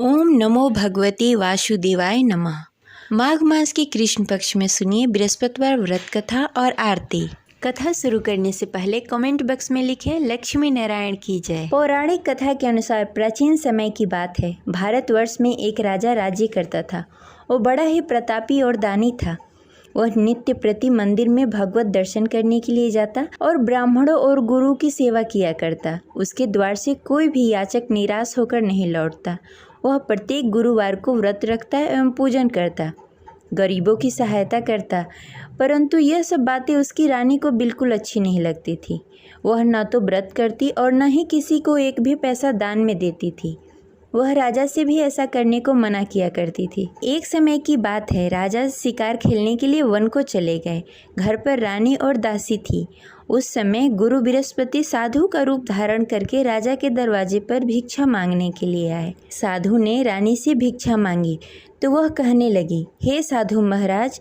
ओम नमो भगवते वासुदेवाय नमः। माघ मास के कृष्ण पक्ष में सुनिए बृहस्पतिवार व्रत कथा और आरती। कथा शुरू करने से पहले कमेंट बॉक्स में लिखें लक्ष्मी नारायण की जय। पौराणिक कथा के अनुसार प्राचीन समय की बात है। भारतवर्ष में एक राजा राज्य करता था। वो बड़ा ही प्रतापी और दानी था। वह नित्य प्रति मंदिर में भगवत दर्शन करने के लिए जाता और ब्राह्मणों और गुरु की सेवा किया करता। उसके द्वार से कोई भी याचक निराश होकर नहीं लौटता। वह प्रत्येक गुरुवार को व्रत रखता एवं पूजन करता, गरीबों की सहायता करता। परंतु यह सब बातें उसकी रानी को बिल्कुल अच्छी नहीं लगती थी। वह न तो व्रत करती और न ही किसी को एक भी पैसा दान में देती थी। वह राजा से भी ऐसा करने को मना किया करती थी। एक समय की बात है, राजा शिकार खेलने के लिए वन को चले गए। घर पर रानी और दासी थी। उस समय गुरु बृहस्पति साधु का रूप धारण करके राजा के दरवाजे पर भिक्षा मांगने के लिए आए। साधु ने रानी से भिक्षा मांगी तो वह कहने लगी, हे साधु महाराज,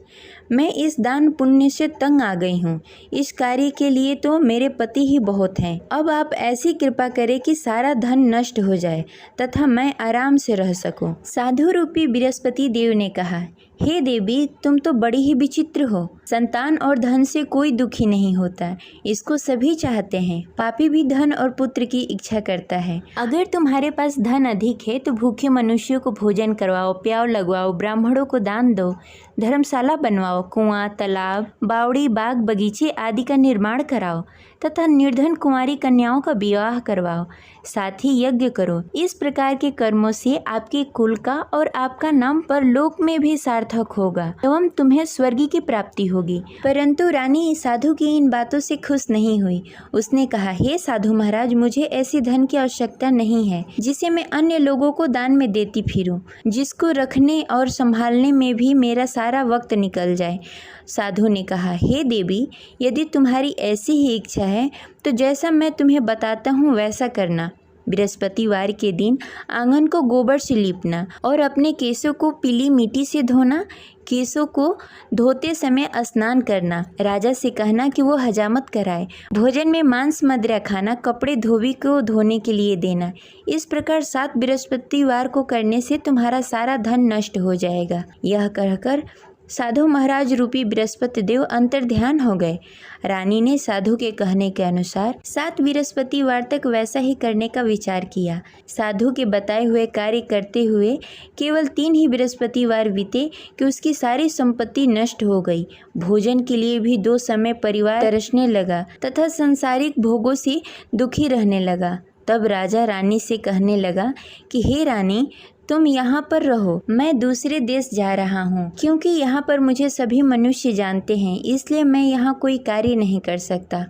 मैं इस दान पुण्य से तंग आ गई हूँ। इस कार्य के लिए तो मेरे पति ही बहुत हैं। अब आप ऐसी कृपा करें कि सारा धन नष्ट हो जाए तथा मैं आराम से रह सकूं। साधु रूपी बृहस्पति देव ने कहा, हे देवी, तुम तो बड़ी ही विचित्र हो। संतान और धन से कोई दुखी नहीं होता, इसको सभी चाहते हैं। पापी भी धन और पुत्र की इच्छा करता है। अगर तुम्हारे पास धन अधिक है तो भूखे मनुष्यों को भोजन करवाओ, प्याव लगवाओ, ब्राह्मणों को दान दो, धर्मशाला बनवाओ, कुआं, तालाब, बावड़ी, बाग, बगीचे आदि का निर्माण कराओ तथा निर्धन कुंवारी कन्याओं का विवाह करवाओ। साथ ही यज्ञ करो। इस प्रकार के कर्मों से आपके कुल का और आपका नाम परलोक में भी सार्थक होगा एवं तुम्हें स्वर्ग की प्राप्ति होगी। परंतु रानी साधु की इन बातों से खुश नहीं हुई। उसने कहा, हे साधु महाराज, मुझे ऐसी धन की आवश्यकता नहीं है जिसे मैं अन्य लोगों को दान में देती फिरूं, जिसको रखने और संभालने में भी मेरा सारा वक्त निकल जाए। साधु ने कहा, हे देवी, यदि तुम्हारी ऐसी ही इच्छा है तो जैसा मैं तुम्हें बताता हूँ वैसा करना। बृहस्पतिवार के दिन आंगन को गोबर से लीपना और अपने केशों को पीली मिट्टी से धोना। केशों को धोते समय स्नान करना। राजा से कहना कि वो हजामत कराए। भोजन में मांस मदिरा खाना, कपड़े धोबी को धोने के लिए देना। इस प्रकार 7 बृहस्पतिवार को करने से तुम्हारा सारा धन नष्ट हो जाएगा। यह कहकर साधु महाराज रूपी बृहस्पति देव अंतर्ध्यान हो गए। रानी ने साधु के कहने के अनुसार 7 बृहस्पतिवार तक वैसा ही करने का विचार किया। साधु के बताए हुए कार्य करते हुए केवल 3 ही बृहस्पतिवार बीते कि उसकी सारी संपत्ति नष्ट हो गई। भोजन के लिए भी 2 समय परिवार तरसने लगा तथा सांसारिक भोगों से दुखी रहने लगा। तब राजा रानी से कहने लगा कि हे रानी, तुम यहाँ पर रहो, मैं दूसरे देश जा रहा हूँ। क्योंकि यहाँ पर मुझे सभी मनुष्य जानते हैं, इसलिए मैं यहाँ कोई कार्य नहीं कर सकता।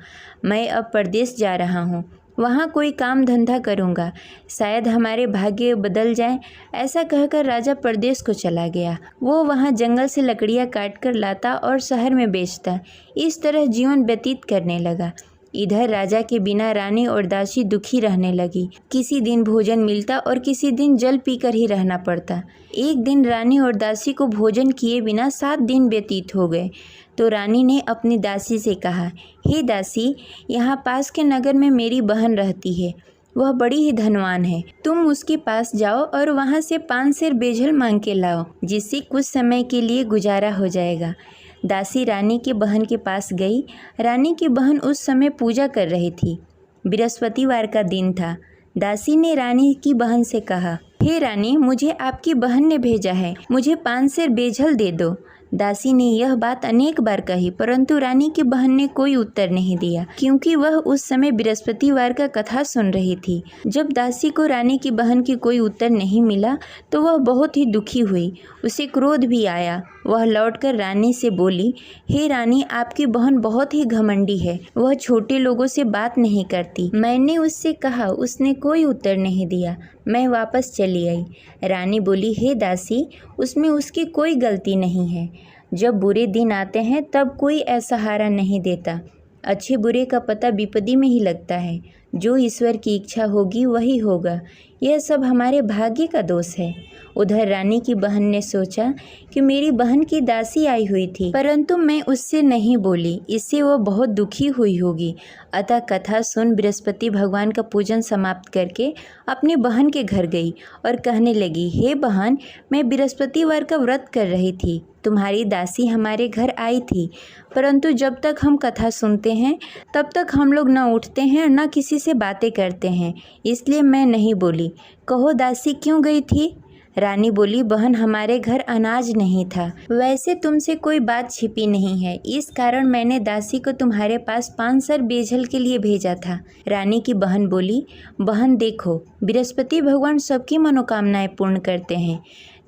मैं अब परदेश जा रहा हूँ, वहाँ कोई काम धंधा करूँगा, शायद हमारे भाग्य बदल जाए। ऐसा कहकर राजा परदेश को चला गया। वो वहाँ जंगल से लकड़ियाँ काट कर लाता और शहर में बेचता। इस तरह जीवन व्यतीत करने लगा। इधर राजा के बिना रानी और दासी दुखी रहने लगी। किसी दिन भोजन मिलता और किसी दिन जल पीकर ही रहना पड़ता। एक दिन रानी और दासी को भोजन किए बिना 7 दिन व्यतीत हो गए। तो रानी ने अपनी दासी से कहा, हे दासी, यहाँ पास के नगर में मेरी बहन रहती है। वह बड़ी ही धनवान है। तुम उसके पास जाओ और वहाँ से 5 सेर बेजल मांग के लाओ, जिससे कुछ समय के लिए गुजारा हो जाएगा। दासी रानी की बहन के पास गई। रानी की बहन उस समय पूजा कर रही थी। बृहस्पतिवार का दिन था। दासी ने रानी की बहन से कहा, हे रानी, मुझे आपकी बहन ने भेजा है, मुझे 5 सेर बेजल दे दो। दासी ने यह बात अनेक बार कही, परंतु रानी की बहन ने कोई उत्तर नहीं दिया, क्योंकि वह उस समय बृहस्पतिवार का कथा सुन रही थी। जब दासी को रानी की बहन की कोई उत्तर नहीं मिला तो वह बहुत ही दुखी हुई। उसे क्रोध भी आया। वह लौटकर रानी से बोली, हे रानी, आपकी बहन बहुत ही घमंडी है। वह छोटे लोगों से बात नहीं करती। मैंने उससे कहा, उसने कोई उत्तर नहीं दिया। मैं वापस चली आई। रानी बोली, हे दासी, उसमें उसकी कोई गलती नहीं है। जब बुरे दिन आते हैं तब कोई असहारा नहीं देता। अच्छे बुरे का पता विपत्ति में ही लगता है। जो ईश्वर की इच्छा होगी वही होगा, यह सब हमारे भाग्य का दोष है। उधर रानी की बहन ने सोचा कि मेरी बहन की दासी आई हुई थी, परंतु मैं उससे नहीं बोली, इससे वह बहुत दुखी हुई होगी। अतः कथा सुन बृहस्पति भगवान का पूजन समाप्त करके अपनी बहन के घर गई और कहने लगी, हे बहन, मैं बृहस्पतिवार का व्रत कर रही थी, तुम्हारी दासी हमारे घर आई थी, परंतु जब तक हम कथा सुनते हैं तब तक हम लोग न उठते हैं और न किसी से बातें करते हैं, इसलिए मैं नहीं बोली। कहो दासी क्यों गई थी? रानी बोली, बहन, हमारे घर अनाज नहीं था। वैसे तुमसे कोई बात छिपी नहीं है, इस कारण मैंने दासी को तुम्हारे पास 5 सर बेझल के लिए भेजा था। रानी की बहन बोली, बहन देखो, बृहस्पति भगवान सबकी मनोकामनाएं पूर्ण करते हैं,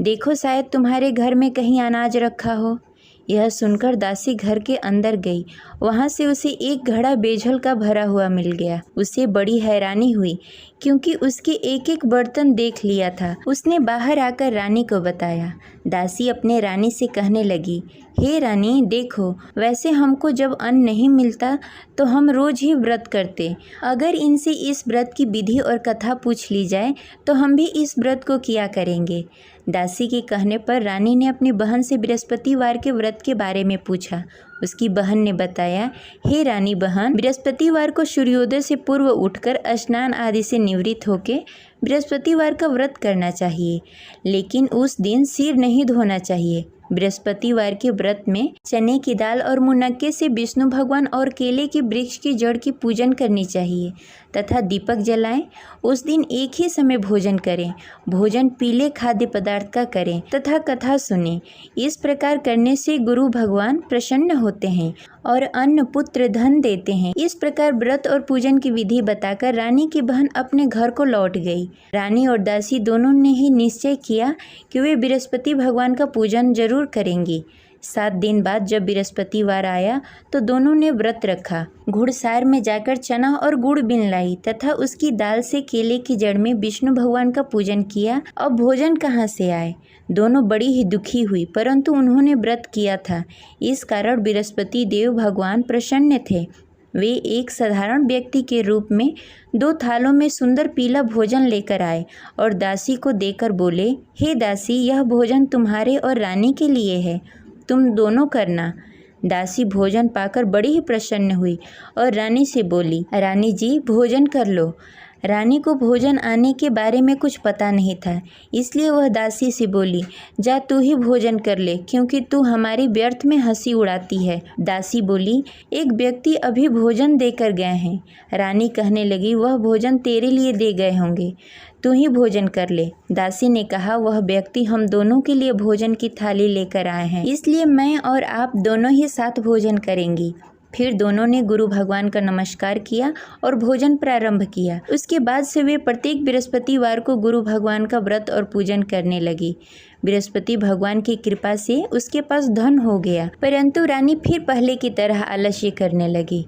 देखो शायद तुम्हारे घर में कहीं अनाज रखा हो। यह सुनकर दासी घर के अंदर गई, वहाँ से उसे एक घड़ा बेझल का भरा हुआ मिल गया। उसे बड़ी हैरानी हुई क्योंकि उसके एक एक बर्तन देख लिया था। उसने बाहर आकर रानी को बताया। दासी अपने रानी से कहने लगी, हे रानी देखो, वैसे हमको जब अन्न नहीं मिलता तो हम रोज ही व्रत करते, अगर इनसे इस व्रत की विधि और कथा पूछ ली जाए तो हम भी इस व्रत को किया करेंगे। दासी के कहने पर रानी ने अपनी बहन से बृहस्पतिवार के व्रत के बारे में पूछा। उसकी बहन ने बताया, हे रानी बहन, बृहस्पतिवार को सूर्योदय से पूर्व उठकर स्नान आदि से निवृत्त होकर बृहस्पतिवार का व्रत करना चाहिए, लेकिन उस दिन सिर नहीं धोना चाहिए। बृहस्पतिवार के व्रत में चने की दाल और मुनक्के से विष्णु भगवान और केले के वृक्ष की जड़ की पूजन करनी चाहिए तथा दीपक जलाएं। उस दिन एक ही समय भोजन करें, भोजन पीले खाद्य पदार्थ का करें तथा कथा सुनें। इस प्रकार करने से गुरु भगवान प्रसन्न होते हैं और अन्न पुत्र धन देते हैं। इस प्रकार व्रत और पूजन की विधि बताकर रानी की बहन अपने घर को लौट गई। रानी और दासी दोनों ने ही निश्चय किया कि वे बृहस्पति भगवान का पूजन जरूर करेंगी। 7 दिन बाद जब बृहस्पतिवार आया तो दोनों ने व्रत रखा। घुड़सार में जाकर चना और गुड़ बीन लाई तथा उसकी दाल से केले की जड़ में विष्णु भगवान का पूजन किया। अब भोजन कहाँ से आए? दोनों बड़ी ही दुखी हुई, परंतु उन्होंने व्रत किया था, इस कारण बृहस्पति देव भगवान प्रसन्न थे। वे एक साधारण व्यक्ति के रूप में 2 थालों में सुंदर पीला भोजन लेकर आए और दासी को देकर बोले, हे दासी, यह भोजन तुम्हारे और रानी के लिए है, तुम दोनों करना। दासी भोजन पाकर बड़ी ही प्रसन्न हुई और रानी से बोली, रानी जी भोजन कर लो। रानी को भोजन आने के बारे में कुछ पता नहीं था, इसलिए वह दासी से बोली, जा तू ही भोजन कर ले, क्योंकि तू हमारी व्यर्थ में हंसी उड़ाती है। दासी बोली, एक व्यक्ति अभी भोजन देकर गए हैं। रानी कहने लगी, वह भोजन तेरे लिए दे गए होंगे, तू ही भोजन कर ले। दासी ने कहा, वह व्यक्ति हम दोनों के लिए भोजन की थाली लेकर आए हैं, इसलिए मैं और आप दोनों ही साथ भोजन करेंगी। फिर दोनों ने गुरु भगवान का नमस्कार किया और भोजन प्रारंभ किया। उसके बाद से वे प्रत्येक बृहस्पतिवार को गुरु भगवान का व्रत और पूजन करने लगी। बृहस्पति भगवान की कृपा से उसके पास धन हो गया, परंतु रानी फिर पहले की तरह आलस्य करने लगी।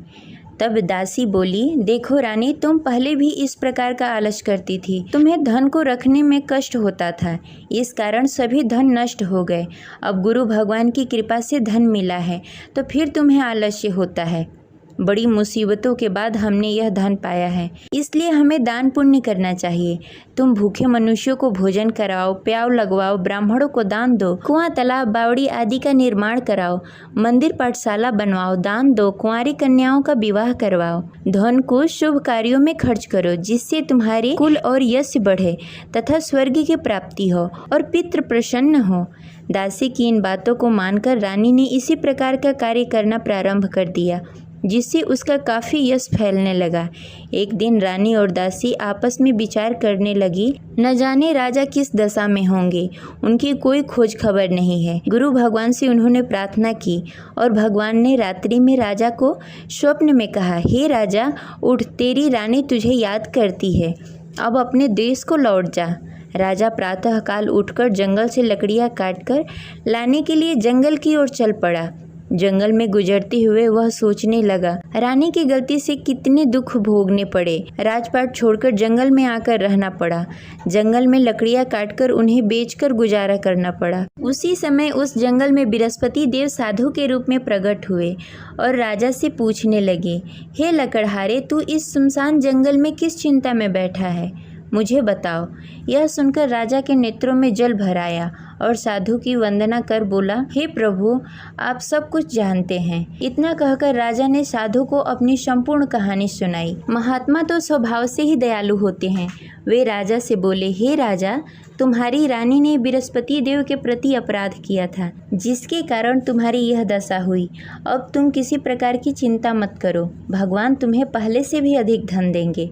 तब दासी बोली, देखो रानी, तुम पहले भी इस प्रकार का आलस करती थी, तुम्हें धन को रखने में कष्ट होता था, इस कारण सभी धन नष्ट हो गए। अब गुरु भगवान की कृपा से धन मिला है तो फिर तुम्हें आलस्य होता है। बड़ी मुसीबतों के बाद हमने यह धन पाया है, इसलिए हमें दान पुण्य करना चाहिए। तुम भूखे मनुष्यों को भोजन कराओ, प्याव लगवाओ, ब्राह्मणों को दान दो, कुआं, तालाब, बावड़ी आदि का निर्माण कराओ, मंदिर पाठशाला बनवाओ, दान दो, कुंवारी कन्याओं का विवाह करवाओ। धन को शुभ कार्यों में खर्च करो, जिससे तुम्हारे कुल और यश बढ़े तथा स्वर्ग की प्राप्ति हो और पितृ प्रसन्न हो। दासी की इन बातों को मानकर रानी ने इसी प्रकार का कार्य करना प्रारंभ कर दिया, जिससे उसका काफ़ी यश फैलने लगा। एक दिन रानी और दासी आपस में विचार करने लगी, न जाने राजा किस दशा में होंगे, उनकी कोई खोज खबर नहीं है। गुरु भगवान से उन्होंने प्रार्थना की और भगवान ने रात्रि में राजा को स्वप्न में कहा, हे राजा उठ, तेरी रानी तुझे याद करती है, अब अपने देश को लौट जा। राजा प्रातःकाल उठकर जंगल से लकड़ियाँ काटकर लाने के लिए जंगल की ओर चल पड़ा। जंगल में गुजरते हुए वह सोचने लगा, रानी की गलती से कितने दुख भोगने पड़े। राजपाट छोड़कर जंगल में आकर रहना पड़ा। जंगल में लकड़ियां काटकर उन्हें बेचकर गुजारा करना पड़ा। उसी समय उस जंगल में बृहस्पति देव साधु के रूप में प्रकट हुए और राजा से पूछने लगे, हे लकड़हारे, तू इस सुनसान जंगल में किस चिंता में बैठा है, मुझे बताओ। यह सुनकर राजा के नेत्रों में जल भर आया और साधु की वंदना कर बोला, हे प्रभु, आप सब कुछ जानते हैं। इतना कहकर राजा ने साधु को अपनी संपूर्ण कहानी सुनाई। महात्मा तो स्वभाव से ही दयालु होते हैं। वे राजा से बोले, हे राजा, तुम्हारी रानी ने बृहस्पति देव के प्रति अपराध किया था, जिसके कारण तुम्हारी यह दशा हुई। अब तुम किसी प्रकार की चिंता मत करो, भगवान तुम्हें पहले से भी अधिक धन देंगे।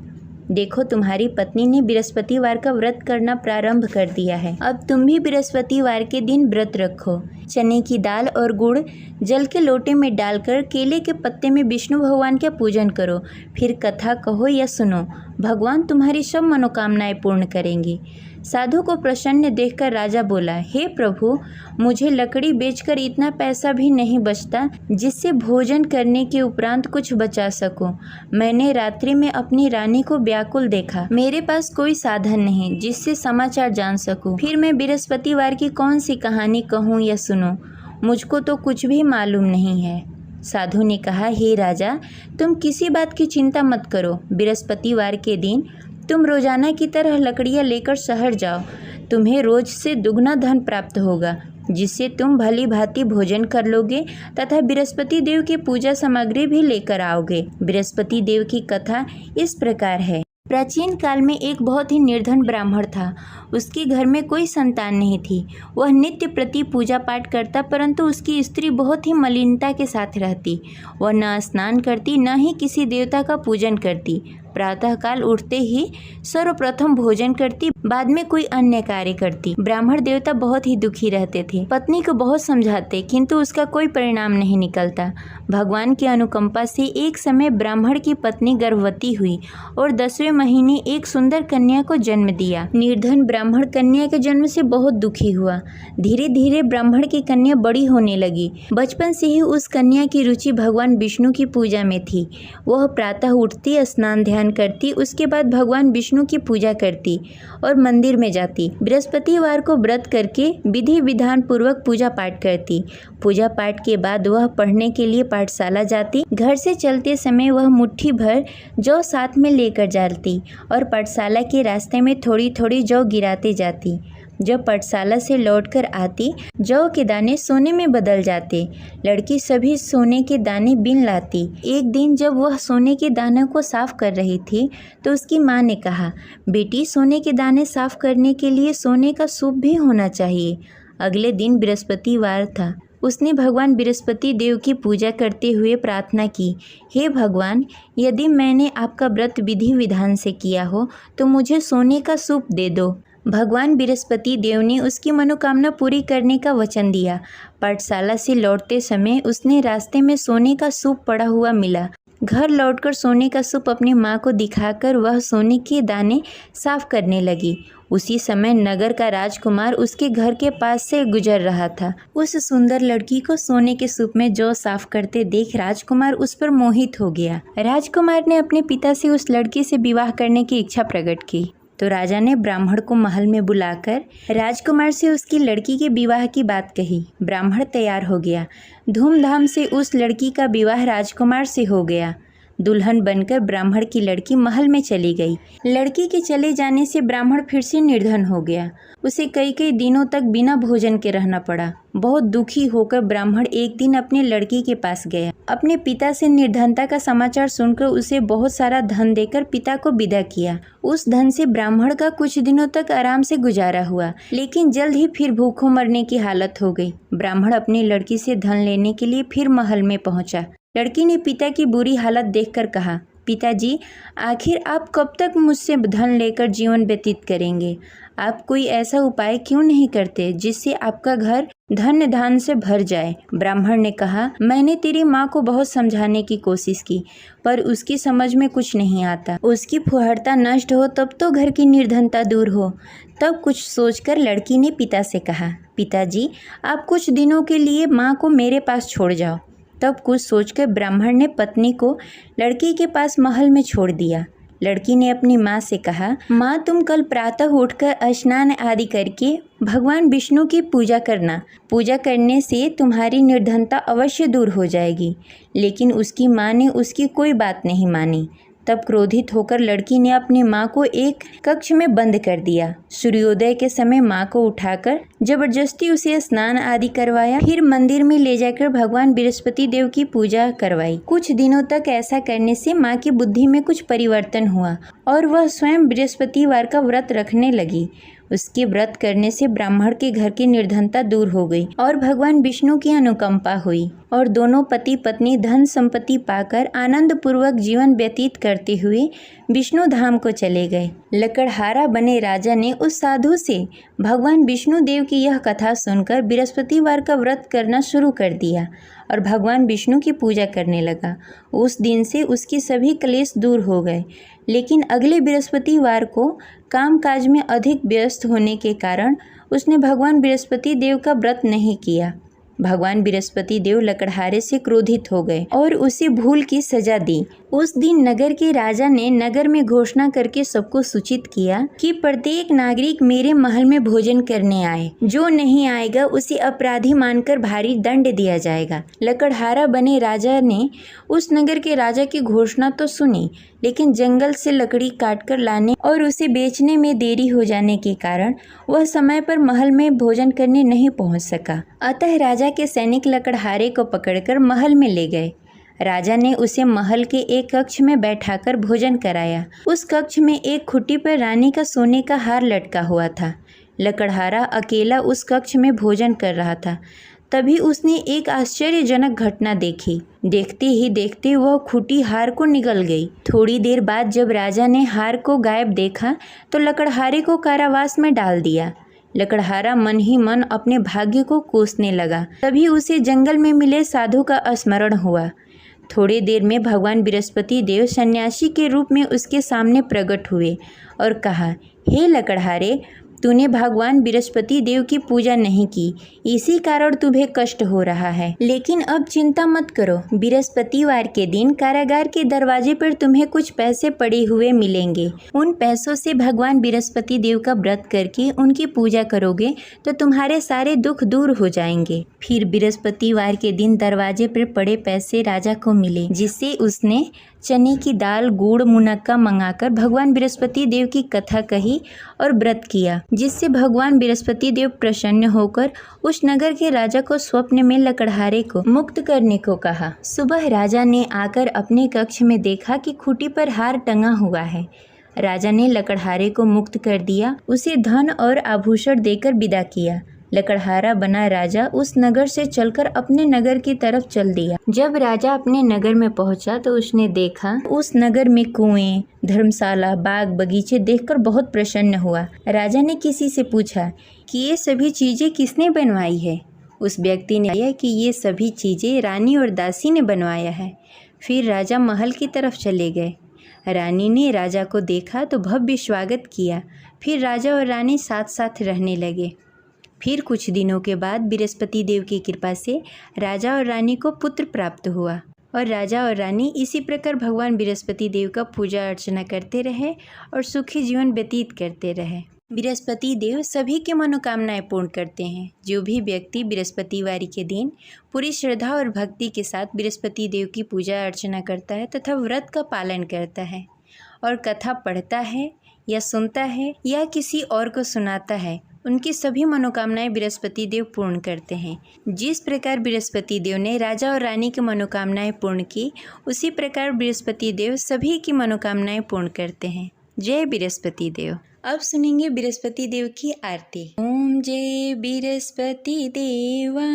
देखो, तुम्हारी पत्नी ने बृहस्पतिवार का व्रत करना प्रारंभ कर दिया है। अब तुम भी बृहस्पतिवार के दिन व्रत रखो। चने की दाल और गुड़ जल के लोटे में डालकर केले के पत्ते में विष्णु भगवान का पूजन करो। फिर कथा कहो या सुनो, भगवान तुम्हारी सब मनोकामनाएं पूर्ण करेंगे। साधु को प्रसन्न देखकर राजा बोला, हे प्रभु, मुझे लकड़ी बेचकर इतना पैसा भी नहीं बचता जिससे भोजन करने के उपरांत कुछ बचा सकूं। मैंने रात्रि में अपनी रानी को व्याकुल देखा। मेरे पास कोई साधन नहीं जिससे समाचार जान सकूं। फिर मैं बृहस्पतिवार की कौन सी कहानी कहूं या सुनूं? मुझको तो कुछ भी मालूम नहीं है। साधु ने कहा, हे राजा, तुम किसी बात की चिंता मत करो। बृहस्पतिवार के दिन तुम रोजाना की तरह लकड़ियाँ लेकर शहर जाओ। तुम्हें रोज से दुगना धन प्राप्त होगा, जिससे तुम भली भांति भोजन कर लोगे तथा बृहस्पति देव की पूजा सामग्री भी लेकर आओगे। बृहस्पति देव की कथा इस प्रकार है। प्राचीन काल में एक बहुत ही निर्धन ब्राह्मण था। उसके घर में कोई संतान नहीं थी। वह नित्य प्रति पूजा पाठ करता, परंतु उसकी स्त्री बहुत ही मलिनता के साथ रहती। वह न स्नान करती, न ही किसी देवता का पूजन करती। प्रातःकाल उठते ही सर्वप्रथम भोजन करती, बाद में कोई अन्य कार्य करती। ब्राह्मण देवता बहुत ही दुखी रहते थे। पत्नी को बहुत समझाते, किंतु उसका कोई परिणाम नहीं निकलता। भगवान की अनुकंपा से एक समय ब्राह्मण की पत्नी गर्भवती हुई और 10वें महीने एक सुंदर कन्या को जन्म दिया। निर्धन ब्राह्मण कन्या के जन्म से बहुत दुखी हुआ। धीरे धीरे ब्राह्मण की कन्या बड़ी होने लगी। बचपन से ही उस कन्या की रुचि भगवान विष्णु की पूजा में थी। वह प्रातः उठती, स्नान ध्यान करती, उसके बाद भगवान विष्णु की पूजा करती और मंदिर में जाती। बृहस्पतिवार को व्रत करके विधि विधान पूर्वक पूजा पाठ करती। पूजा पाठ के बाद वह पढ़ने के लिए पाठशाला जाती। घर से चलते समय वह मुट्ठी भर जौ साथ में लेकर जाती और पाठशाला के रास्ते में थोड़ी थोड़ी जौ गिराते जाती। जब पाठशाला से लौटकर आती, जौ के दाने सोने में बदल जाते। लड़की सभी सोने के दाने बीन लाती। एक दिन जब वह सोने के दानों को साफ कर रही थी, तो उसकी माँ ने कहा, बेटी, सोने के दाने साफ करने के लिए सोने का सूप भी होना चाहिए। अगले दिन बृहस्पतिवार था। उसने भगवान बृहस्पति देव की पूजा करते हुए प्रार्थना की, हे भगवान, यदि मैंने आपका व्रत विधि विधान से किया हो तो मुझे सोने का सूप दे दो। भगवान बृहस्पति देव ने उसकी मनोकामना पूरी करने का वचन दिया। पाठशाला से लौटते समय उसने रास्ते में सोने का सूप पड़ा हुआ मिला। घर लौटकर सोने का सूप अपनी माँ को दिखाकर वह सोने के दाने साफ करने लगी। उसी समय नगर का राजकुमार उसके घर के पास से गुजर रहा था। उस सुंदर लड़की को सोने के सूप में जौ साफ करते देख राजकुमार उस पर मोहित हो गया। राजकुमार ने अपने पिता से उस लड़की से विवाह करने की इच्छा प्रकट की। तो राजा ने ब्राह्मण को महल में बुलाकर राजकुमार से उसकी लड़की के विवाह की बात कही। ब्राह्मण तैयार हो गया। धूमधाम से उस लड़की का विवाह राजकुमार से हो गया। दुल्हन बनकर ब्राह्मण की लड़की महल में चली गई। लड़की के चले जाने से ब्राह्मण फिर से निर्धन हो गया। उसे कई कई दिनों तक बिना भोजन के रहना पड़ा। बहुत दुखी होकर ब्राह्मण एक दिन अपने लड़की के पास गया। अपने पिता से निर्धनता का समाचार सुनकर उसे बहुत सारा धन देकर पिता को विदा किया। उस धन से ब्राह्मण का कुछ दिनों तक आराम से गुजारा हुआ, लेकिन जल्द ही फिर भूखों मरने की हालत हो गई। ब्राह्मण अपनी लड़की से धन लेने के लिए फिर महल में पहुंचा। लड़की ने पिता की बुरी हालत देखकर कहा, पिताजी, आखिर आप कब तक मुझसे धन लेकर जीवन व्यतीत करेंगे? आप कोई ऐसा उपाय क्यों नहीं करते जिससे आपका घर धन धान से भर जाए? ब्राह्मण ने कहा, मैंने तेरी माँ को बहुत समझाने की कोशिश की, पर उसकी समझ में कुछ नहीं आता। उसकी फुहरता नष्ट हो तब तो घर की निर्धनता दूर हो। तब कुछ सोचकर लड़की ने पिता से कहा, पिताजी, आप कुछ दिनों के लिए माँ को मेरे पास छोड़ जाओ। तब कुछ सोचकर ब्राह्मण ने पत्नी को लड़की के पास महल में छोड़ दिया। लड़की ने अपनी माँ से कहा, माँ तुम कल प्रातः उठकर स्नान आदि करके भगवान विष्णु की पूजा करना। पूजा करने से तुम्हारी निर्धनता अवश्य दूर हो जाएगी। लेकिन उसकी माँ ने उसकी कोई बात नहीं मानी। तब क्रोधित होकर लड़की ने अपनी माँ को एक कक्ष में बंद कर दिया। सूर्योदय के समय माँ को उठाकर जबरदस्ती उसे स्नान आदि करवाया। फिर मंदिर में ले जाकर भगवान बृहस्पति देव की पूजा करवाई। कुछ दिनों तक ऐसा करने से माँ की बुद्धि में कुछ परिवर्तन हुआ और वह स्वयं बृहस्पतिवार का व्रत रखने लगी। उसके व्रत करने से ब्राह्मण के घर की निर्धनता दूर हो गई और भगवान विष्णु की अनुकंपा हुई और दोनों पति पत्नी धन संपत्ति पाकर आनंद पूर्वक जीवन व्यतीत करते हुए विष्णु धाम को चले गए। लकड़हारा बने राजा ने उस साधु से भगवान विष्णु देव की यह कथा सुनकर बृहस्पतिवार का व्रत करना शुरू कर दिया और भगवान विष्णु की पूजा करने लगा। उस दिन से उसके सभी क्लेश दूर हो गए। लेकिन अगले बृहस्पतिवार को कामकाज में अधिक व्यस्त होने के कारण उसने भगवान बृहस्पति देव का व्रत नहीं किया। भगवान बृहस्पति देव लकड़हारे से क्रोधित हो गए और उसे भूल की सजा दी। उस दिन नगर के राजा ने नगर में घोषणा करके सबको सूचित किया कि प्रत्येक नागरिक मेरे महल में भोजन करने आए। जो नहीं आएगा उसे अपराधी मानकर भारी दंड दिया जाएगा। लकड़हारा बने राजा ने उस नगर के राजा की घोषणा तो सुनी, लेकिन जंगल से लकड़ी काटकर लाने और उसे बेचने में देरी हो जाने के कारण वह समय पर महल में भोजन करने नहीं पहुंच सका। अतः राजा के सैनिक लकड़हारे को पकड़कर महल में ले गए। राजा ने उसे महल के एक कक्ष में बैठाकर भोजन कराया। उस कक्ष में एक खुट्टी पर रानी का सोने का हार लटका हुआ था। लकड़हारा अकेला उस कक्ष में भोजन कर रहा था। तभी उसने एक आश्चर्यजनक घटना देखी। देखते ही देखते वह खूंटी हार को निगल गई। थोड़ी देर बाद जब राजा ने हार को गायब देखा तो लकड़हारे को कारावास में डाल दिया। लकड़हारा मन ही मन अपने भाग्य को कोसने लगा। तभी उसे जंगल में मिले साधु का स्मरण हुआ। थोड़ी देर में भगवान बृहस्पति देव सन्यासी के रूप में उसके सामने प्रकट हुए और कहा, हे लकड़हारे, तूने भगवान बृहस्पति देव की पूजा नहीं की, इसी कारण तुम्हें कष्ट हो रहा है। लेकिन अब चिंता मत करो, बृहस्पतिवार के दिन कारागार के दरवाजे पर तुम्हें कुछ पैसे पड़े हुए मिलेंगे। उन पैसों से भगवान बृहस्पति देव का व्रत करके उनकी पूजा करोगे तो तुम्हारे सारे दुख दूर हो जाएंगे। फिर बृहस्पतिवार के दिन दरवाजे पर पड़े पैसे राजा को मिले, जिससे उसने चने की दाल, गुड़, मुनक्का मंगाकर भगवान बृहस्पति देव की कथा कही और व्रत किया, जिससे भगवान बृहस्पति देव प्रसन्न होकर उस नगर के राजा को स्वप्न में लकड़हारे को मुक्त करने को कहा। सुबह राजा ने आकर अपने कक्ष में देखा कि खूंटी पर हार टंगा हुआ है। राजा ने लकड़हारे को मुक्त कर दिया, उसे धन और आभूषण देकर विदा किया। लकड़हारा बना राजा उस नगर से चलकर अपने नगर की तरफ चल दिया। जब राजा अपने नगर में पहुंचा तो उसने देखा उस नगर में कुएं, धर्मशाला, बाग बगीचे देखकर बहुत प्रसन्न हुआ। राजा ने किसी से पूछा कि ये सभी चीजें किसने बनवाई है। उस व्यक्ति ने कहा कि ये सभी चीजें रानी और दासी ने बनवाया है। फिर राजा महल की तरफ चले गए। रानी ने राजा को देखा तो भव्य स्वागत किया। फिर राजा और रानी साथ साथ रहने लगे। फिर कुछ दिनों के बाद बृहस्पति देव की कृपा से राजा और रानी को पुत्र प्राप्त हुआ और राजा और रानी इसी प्रकार भगवान बृहस्पति देव का पूजा अर्चना करते रहे और सुखी जीवन व्यतीत करते रहे। बृहस्पति देव सभी की मनोकामनाएं पूर्ण करते हैं। जो भी व्यक्ति बृहस्पतिवार के दिन पूरी श्रद्धा और भक्ति के साथ बृहस्पति देव की पूजा अर्चना करता है तथा व्रत का पालन करता है और कथा पढ़ता है या सुनता है या किसी और को सुनाता है, उनकी सभी मनोकामनाएं बृहस्पति देव पूर्ण करते हैं। जिस प्रकार बृहस्पति देव ने राजा और रानी की मनोकामनाएं पूर्ण की, उसी प्रकार बृहस्पति देव सभी की मनोकामनाएं पूर्ण करते हैं। जय बृहस्पति देव। अब सुनेंगे बृहस्पति देव की आरती। ओम जय बृहस्पति देवा,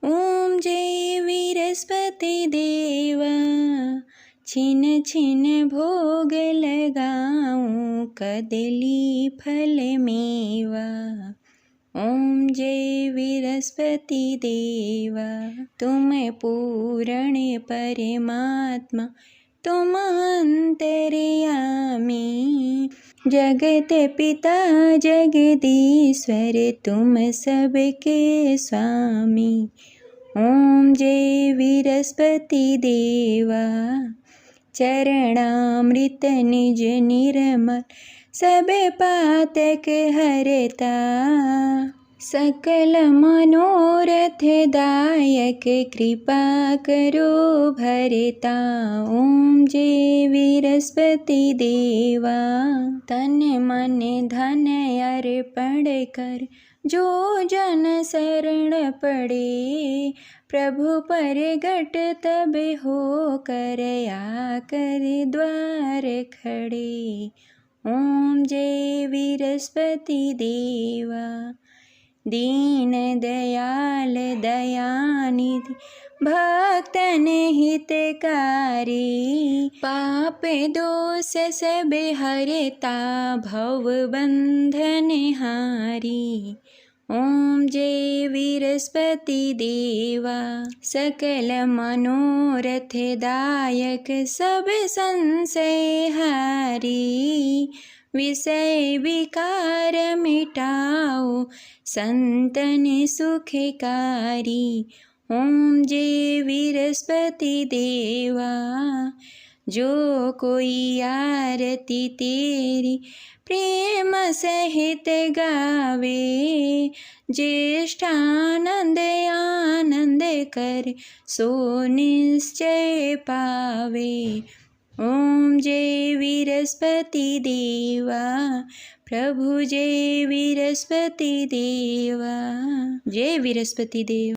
ओम जय बृहस्पति देवा, छिन छिन भोग लगाऊं कदली फल मेवा। ओम जय बृहस्पति देवा, तुम पूर्ण परमात्मा, तुम अंतर्यामी, जगत पिता जगदीश्वर, तुम सबके स्वामी। ओम जय विरस्पति देवा, चरणामृत निज निर्मल, सब पातक हरता। सकल मनोरथ दायक, कृपा करो भरता। ओम जय विरस्पति देवा, तन मन धन अर्पण कर, जो जन शरण पड़े। प्रभु परगट तब हो कर, आकर द्वार खड़े। ओम जय विरस्पति देवा, दीन दयाल दयानिधि, भक्तन हितकारी। पाप दोष सब हरता, भव बंधन हारी। ओम जय विरस्पति देवा, सकल मनोरथ दायक, सब संशय हारी। विषय विकार मिटाओ, संतन सुखकारी। ओम जय विरस्पति देवा, जो कोई आरती तेरी प्रेम सहित गावे। ज्येष्ठानंद आनंद कर, सो निश्चय पावे। ओम जय विरस्पति देवा, प्रभु जय विरस्पति देवा। जय विरस्पति देव।